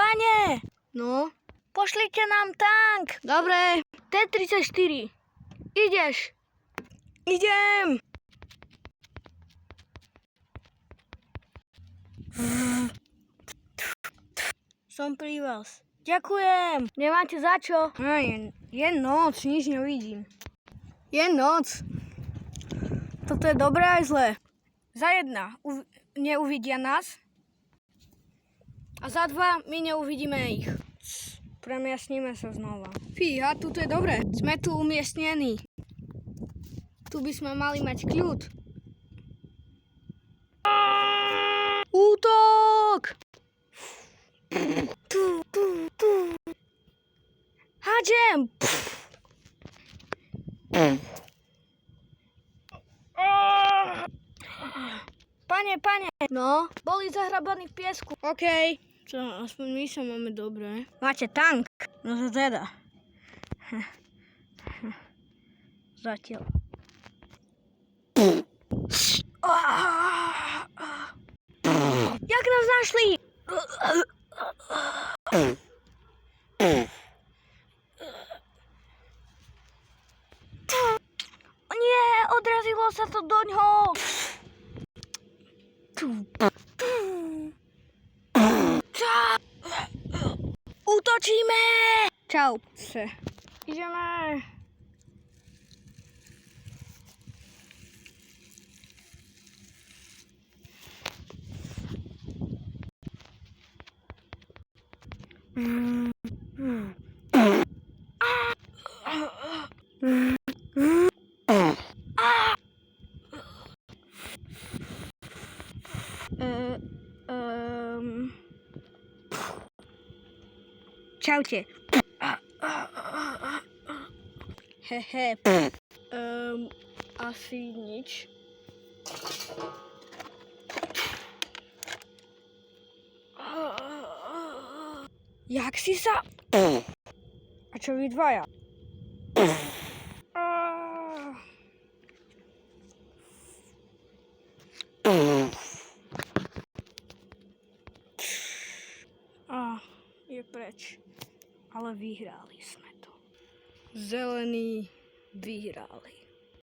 Pane! No, Pošlite nám tank! dobre. T-34. Ideš? Idem. Som pri vás. Ďakujem. Nemáte za čo? Je noc, nič nevidím. Je noc. Toto je dobré aj zlé. Za jedna neuvidia nás. A za dva my neuvidíme ich. Premiasníme sa znova. Fíha, tuto je dobre. Sme tu umiestnení. Tu by sme mali mať kľud. Útok! Hádžem! Pane, No, boli zahrabaní v piesku. OK. Čo, aspoň my sa máme dobre. Máte tank? No to teda. Zatiaľ. Jak nás našli? Nie, odrazilo sa to doňho. Útočíme! Čau. Ideme. Čaute. Hehe. Asi nič. Jak si sa... A čo vy dvaja? Je preč. Ale vyhrali sme to. Zelení vyhrali.